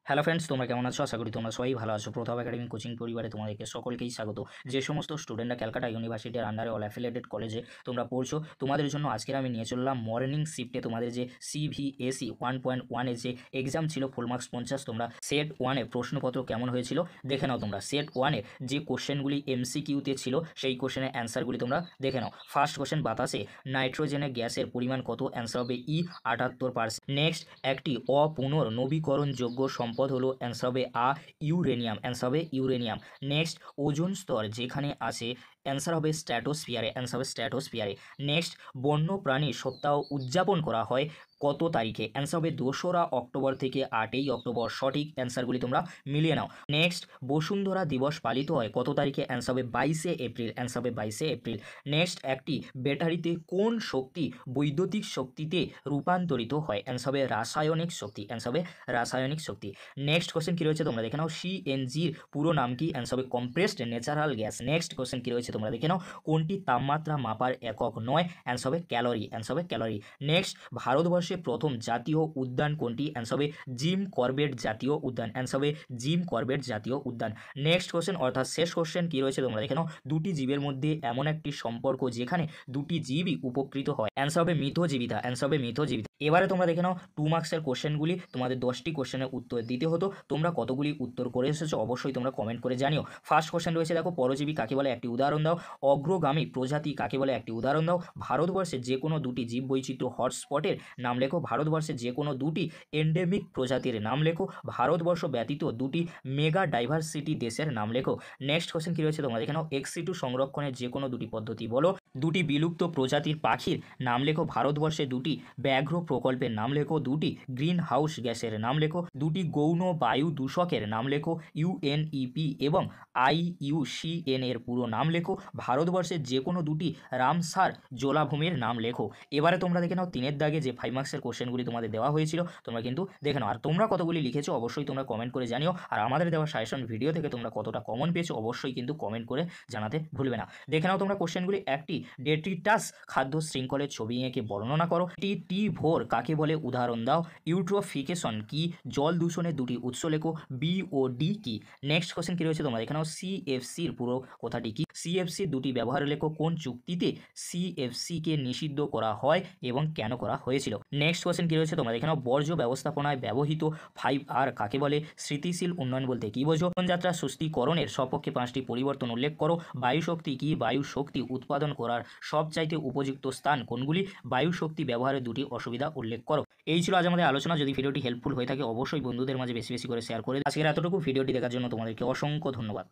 Hello friends, তোমরা কেমন আছো? আশা করি তোমরা সবাই ভালো আছো। প্রতাপ একাডেমি কোচিং পরিবারে তোমাদেরকে সকলকেই স্বাগত। যে সমস্ত স্টুডেন্টরা ক্যালকাটা ইউনিভার্সিটির আন্ডারে অল অ্যাফিলিয়েটেড কলেজে তোমরা পড়ছো, তোমাদের জন্য আজকের আমি নিয়ে চললাম মর্নিং শিফটে তোমাদের যে সিভিএসই 1.1 এর যে এক্সাম ছিল ফুল মার্কস 50, তোমরা সেট 1-এ প্রশ্নপত্র কেমন হয়েছিল দেখে নাও। তোমরা সেট 1-এর যে কোশ্চেনগুলি এমসিকিউতে ছিল সেই কোশ্চেনের অ্যান্সারগুলি তোমরা দেখে নাও। ফার্স্ট কোশ্চেন, বাতাসে নাইট্রোজেনের গ্যাসের পরিমাণ কত? অ্যান্সার হবে 78%। নেক্সট, একটি অপুনর্নবীকরণযোগ্য সম্পদ হলো, অ্যান্সার হবে ইউরেনিয়াম। অ্যান্সার হবে ইউরেনিয়াম। নেক্সট, ওজোন স্তর যেখানে আছে, অ্যান্সার হবে স্ট্র্যাটোস্ফিয়ারে। অ্যান্সার হবে স্ট্র্যাটোস্ফিয়ারে। নেক্সট, বন্যপ্রাণী সপ্তাহ উদযাপন করা হয় কত তারিখে? অ্যান্সার হবে 2রা অক্টোবর থেকে 8ই অক্টোবর। সঠিক অ্যান্সারগুলি তোমরা মিলিয়ে নাও। নেক্সট, বসুন্ধরা দিবস পালিত হয় কত তারিখে? অ্যান্সার হবে 22শে এপ্রিল। অ্যান্সার হবে 22শে এপ্রিল। নেক্সট, একটি ব্যাটারিতে কোন শক্তি বৈদ্যুতিক শক্তিতে রূপান্তরিত হয়? অ্যান্সার হবে রাসায়নিক শক্তি। অ্যান্সার হবে রাসায়নিক শক্তি। নেক্সট কোশ্চেন কী রয়েছে তোমরা দেখে নাও। সিএনজির পুরো নাম কি? অ্যান্সার হবে compressed natural gas. Next question কী রয়েছে তোমরা দেখে নাও। কোনটি তাপমাত্রা মাপার একক নয়? অ্যান্সার হবে ক্যালোরি। অ্যান্সার হবে ক্যালোরি। নেক্সট, ভারতবর্ষে প্রথম জাতীয় উদ্যান কোনটি? অ্যান্সার হবে জিম করবেট জাতীয় উদ্যান। অ্যান্সার হবে জিম করবেট জাতীয় উদ্যান। নেক্সট কোশ্চেন অর্থাৎ শেষ কোশ্চেন কী রয়েছে তোমরা দেখে নাও। দুটি জীবের মধ্যে এমন একটি সম্পর্ক যেখানে দুটি জীবই উপকৃত হয়। অ্যান্সার হবে মিথজীবিতা। অ্যান্সার হবে মিথজীবিতা। এবারে তোমরা দেখে নাও 2 মার্কসের কোশ্চেনগুলি। তোমাদের 10টি কোশ্চেনের উত্তর দিতে হতো। তোমরা কতগুলি উত্তর করে এসেছো অবশ্যই তোমরা কমেন্ট করে জানিও। ফার্স্ট কোশ্চেন রয়েছে দেখো, পরজীবী কাকে বলে একটি উদাহরণ দাও। অগ্রগামী প্রজাতি কাকে বলে একটি উদাহরণ দাও। ভারতবর্ষের যে কোনো দুটি জীববৈচিত্র্য হটস্পটের নাম লেখো। ভারতবর্ষের যে কোনো দুটি এন্ডেমিক প্রজাতির নাম লেখো। ভারতবর্ষ ব্যতীত দুটি মেগা ডাইভার্সিটি দেশের নাম লেখো। নেক্সট কোশ্চেন কী রয়েছে তোমরা দেখে নাও। এক্সিটু সংরক্ষণের যে কোনো দুটি পদ্ধতি বলো। দুটি বিলুপ্ত প্রজাতির পাখির নাম লেখো। ভারতবর্ষে দুটি ব্যাঘ্র প্রকল্পের নাম লেখো। দুটি গ্রিন হাউস গ্যাসের নাম লেখো। দুটি গৌণ বায়ু দূষকের নাম লেখো। ইউএনইপি এবং আইইউসিএন এর পুরো নাম লেখো। ভারতবর্ষের যে কোনো দুটি রামসার জলাভূমির নাম লেখো। এবারে তোমরা দেখে নাও 3-এর দাগে যে 5 মার্কসের কোশ্চেনগুলি তোমাদের দেওয়া হয়েছিল তোমরা কিন্তু দেখে নাও। আর তোমরা কতগুলি লিখেছো অবশ্যই তোমরা কমেন্ট করে জানিও। আর আমাদের দেওয়া সাজেশন ভিডিও থেকে তোমরা কতটা কমন পেয়েছো অবশ্যই কিন্তু কমেন্ট করে জানাতে ভুলবে না। দেখে নাও তোমরা কোশ্চেনগুলি। একটি ডেট্রিটাস খাদ্য শৃঙ্খলের ছবি এঁকে বর্ণনা করো। টি4 কাকে বলে উদাহরণ দাও। ইউট্রোফিকেশন কি? জল দূষণের দুটি উৎস লেখো। বিওডি কি? নেক্সট কোশ্চেন কি রয়েছে তোমরা দেখে নাও। সিএফসির পুরো কথাটি কি? সিএফসির দুটি ব্যবহার লেখো। কোন চুক্তিতে সিএফসিকে নিষিদ্ধ করা হয় এবং কেন করা হয়েছিল? নেক্সট কোশ্চেন কি রয়েছে তোমরা দেখে নাও। বর্জ্য ব্যবস্থাপনায় ব্যবহৃত 5R কাকে বলে? স্থিতিশীল উন্নয়ন বলতে কি বোঝো? জীবনযাত্রা সুস্থিকরণের সপক্ষে 5টি পরিবর্তন উল্লেখ করো। বায়ু শক্তি কি? বায়ু শক্তি উৎপাদন করার সবচাইতে উপযুক্ত স্থান কোনগুলি? বায়ু শক্তি ব্যবহারের দুটি অসুবিধা উল্লেখ করো। এই ছিল আজ আমাদের আলোচনা। যদি ভিডিওটি হেল্পফুল হয়ে থাকে অবশ্যই বন্ধুদের মাঝে বেশি বেশি করে শেয়ার করে। আজকের এতটুকু। ভিডিওটি দেখার জন্য তোমাদেরকে অসংখ্য ধন্যবাদ।